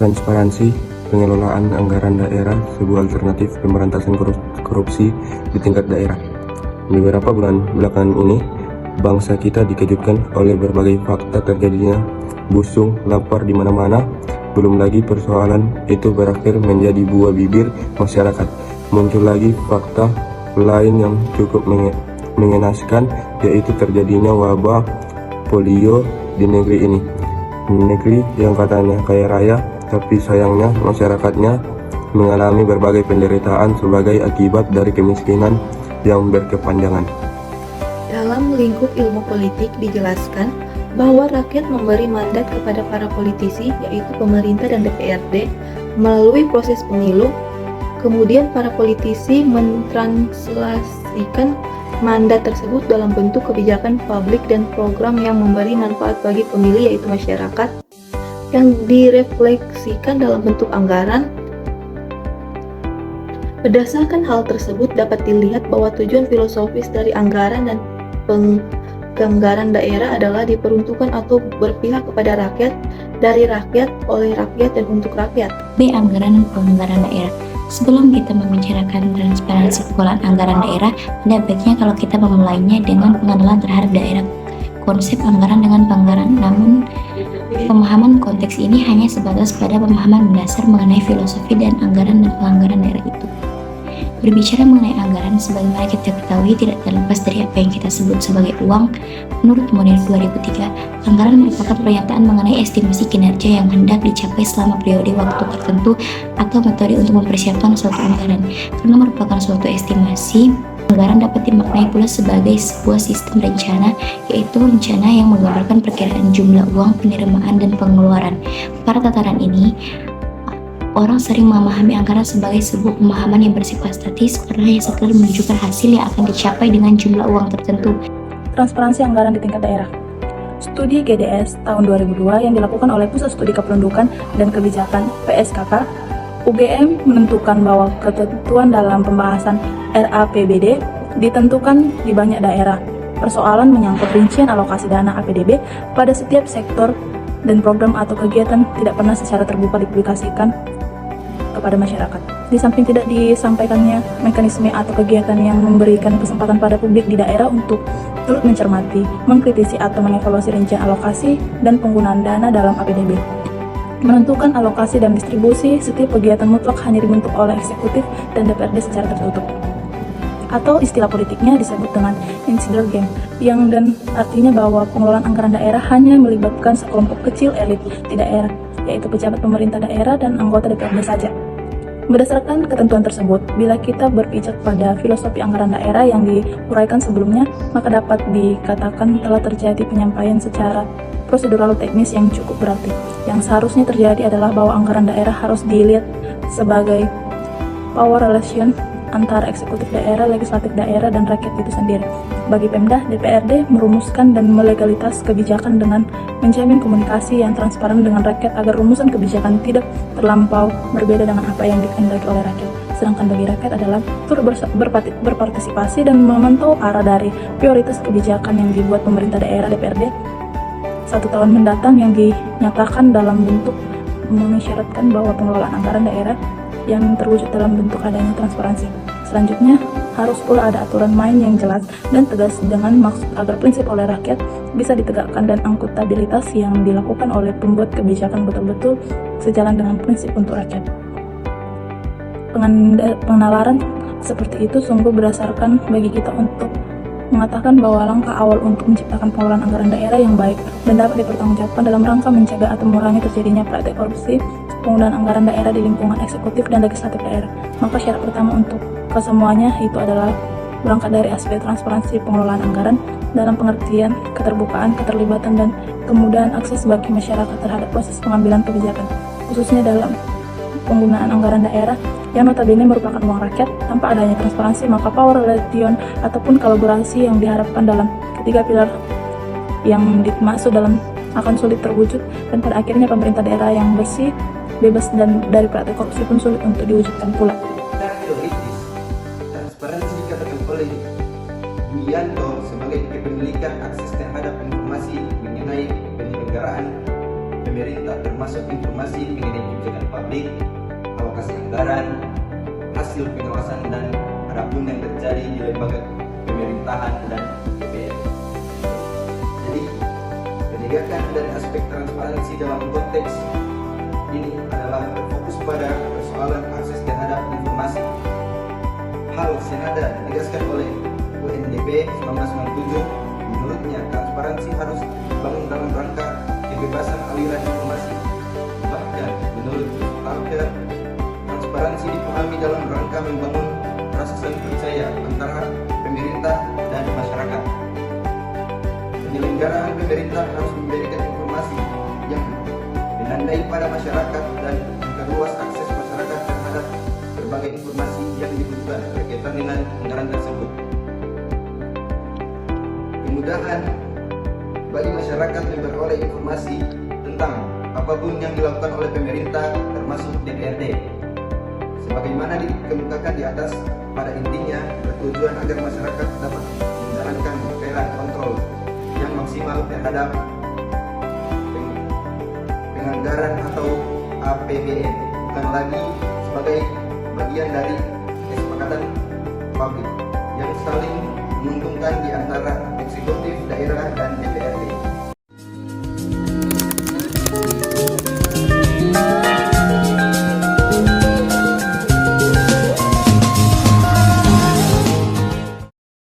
transparansi pengelolaan anggaran daerah sebuah alternatif pemberantasan korupsi di tingkat daerah. Beberapa bulan belakangan ini, bangsa kita dikejutkan oleh berbagai fakta terjadinya busung lapar di mana-mana. Belum lagi persoalan itu berakhir menjadi buah bibir masyarakat. Muncul lagi fakta lain yang cukup mengenaskan, yaitu terjadinya wabah polio di negeri ini. Negeri yang katanya kaya raya, tapi sayangnya masyarakatnya mengalami berbagai penderitaan sebagai akibat dari kemiskinan yang berkepanjangan. Dalam lingkup ilmu politik dijelaskan bahwa rakyat memberi mandat kepada para politisi, yaitu pemerintah dan DPRD, melalui proses pemilu. Kemudian para politisi mentranslasikan mandat tersebut dalam bentuk kebijakan publik dan program yang memberi manfaat bagi pemilih, yaitu masyarakat, yang direfleksikan dalam bentuk anggaran. Berdasarkan hal tersebut dapat dilihat bahwa tujuan filosofis dari anggaran dan penganggaran daerah adalah diperuntukkan atau berpihak kepada rakyat, dari rakyat, oleh rakyat, dan untuk rakyat. B. Anggaran dan penganggaran daerah. Sebelum kita membicarakan transparansi pengelolaan anggaran daerah, ada baiknya kalau kita memulainya dengan pengenalan terhadap daerah, konsep anggaran dengan penganggaran. Namun, pemahaman konteks ini hanya sebatas pada pemahaman mendasar mengenai filosofi dan anggaran dan penganggaran daerah itu. Berbicara mengenai anggaran, sebagaimana kita ketahui tidak terlepas dari apa yang kita sebut sebagai uang. Menurut model 2003, anggaran merupakan pernyataan mengenai estimasi kinerja yang hendak dicapai selama periode waktu tertentu atau metode untuk mempersiapkan suatu anggaran. Karena merupakan suatu estimasi, anggaran dapat dimaknai pula sebagai sebuah sistem rencana, yaitu rencana yang menggambarkan perkiraan jumlah uang, penerimaan, dan pengeluaran. Pada tataran ini, orang sering memahami anggaran sebagai sebuah pemahaman yang bersifat statis karena hanya sekedar menunjukkan hasil yang akan dicapai dengan jumlah uang tertentu. Transparansi anggaran di tingkat daerah. Studi GDS tahun 2002 yang dilakukan oleh Pusat Studi Kependudukan dan Kebijakan (PSKK), UGM menentukan bahwa ketentuan dalam pembahasan RAPBD ditentukan di banyak daerah. Persoalan menyangkut rincian alokasi dana APBD pada setiap sektor dan program atau kegiatan tidak pernah secara terbuka dipublikasikan kepada masyarakat. Di samping tidak disampaikannya mekanisme atau kegiatan yang memberikan kesempatan pada publik di daerah untuk turut mencermati, mengkritisi atau mengevaluasi rincian alokasi dan penggunaan dana dalam APBD. Menentukan alokasi dan distribusi setiap kegiatan mutlak hanya dibentuk oleh eksekutif dan DPRD secara tertutup. Atau istilah politiknya disebut dengan insider game, yang dan artinya bahwa pengelolaan anggaran daerah hanya melibatkan sekelompok kecil elit di daerah, yaitu pejabat pemerintah daerah dan anggota DPRD saja. Berdasarkan ketentuan tersebut, bila kita berpijak pada filosofi anggaran daerah yang diuraikan sebelumnya, maka dapat dikatakan telah terjadi penyampaian secara prosedural teknis yang cukup berarti. Yang seharusnya terjadi adalah bahwa anggaran daerah harus dilihat sebagai power relation antara eksekutif daerah, legislatif daerah, dan rakyat itu sendiri. Bagi Pemda, DPRD merumuskan dan melegalitas kebijakan dengan menjamin komunikasi yang transparan dengan rakyat agar rumusan kebijakan tidak terlampau berbeda dengan apa yang dikehendaki oleh rakyat. Sedangkan bagi rakyat adalah turut berpartisipasi dan memantau arah dari prioritas kebijakan yang dibuat pemerintah daerah DPRD 1 tahun mendatang, yang dinyatakan dalam bentuk mengisyaratkan bahwa pengelolaan anggaran daerah yang terwujud dalam bentuk adanya transparansi. Selanjutnya, harus pula ada aturan main yang jelas dan tegas dengan maksud agar prinsip oleh rakyat bisa ditegakkan dan akuntabilitas yang dilakukan oleh pembuat kebijakan betul-betul sejalan dengan prinsip untuk rakyat. Pengenalan seperti itu sungguh berdasarkan bagi kita untuk mengatakan bahwa langkah awal untuk menciptakan pengelolaan anggaran daerah yang baik dan dapat dipertanggungjawabkan dalam rangka mencegah atau mengurangi terjadinya praktek korupsi penggunaan anggaran daerah di lingkungan eksekutif dan legislatif daerah. Maka syarat pertama untuk kesemuanya itu adalah berangkat dari aspek transparansi pengelolaan anggaran dalam pengertian keterbukaan, keterlibatan, dan kemudahan akses bagi masyarakat terhadap proses pengambilan kebijakan, khususnya dalam penggunaan anggaran daerah yang notabene merupakan uang rakyat. Tanpa adanya transparansi, maka power relation ataupun kolaborasi yang diharapkan dalam ketiga pilar yang dimaksud dalam akan sulit terwujud, dan pada akhirnya pemerintah daerah yang bersih, bebas dan dari praktek korupsi pun sulit untuk diwujudkan pula. Secara teoritis, transparansi dikatakan oleh Wiyanto sebagai kepemilikan akses terhadap informasi mengenai penyelenggaraan pemerintah, termasuk informasi mengenai kebijakan publik, alokasi anggaran, hasil pengawasan, dan apapun yang terjadi di lembaga pemerintahan dan DPR. Jadi, penegakan dari aspek transparansi dalam konteks ini adalah berfokus pada persoalan akses terhadap informasi. Hal senada ditegaskan oleh UNDP 1997. Menurutnya, transparansi harus dibangun dalam rangka kebebasan aliran informasi. Bahkan, menurut Talker, transparansi dipahami dalam rangka membangun rasa saling percaya antara pemerintah dan masyarakat. Penyelenggaraan pemerintah harus memberikan informasi yang menandai pada masyarakat dan memperluas akses masyarakat terhadap berbagai informasi yang dibutuhkan berkaitan dengan anggaran tersebut. Kemudahan bagi masyarakat memperoleh informasi tentang apapun yang dilakukan oleh pemerintah termasuk DPRD. Sebagaimana dikemukakan di atas, pada intinya bertujuan agar masyarakat dapat menjalankan peran kontrol yang maksimal terhadap penganggaran atau APBN, bukan lagi sebagai bagian dari kesepakatan publik yang saling menguntungkan di antara eksekutif daerah dan DPR.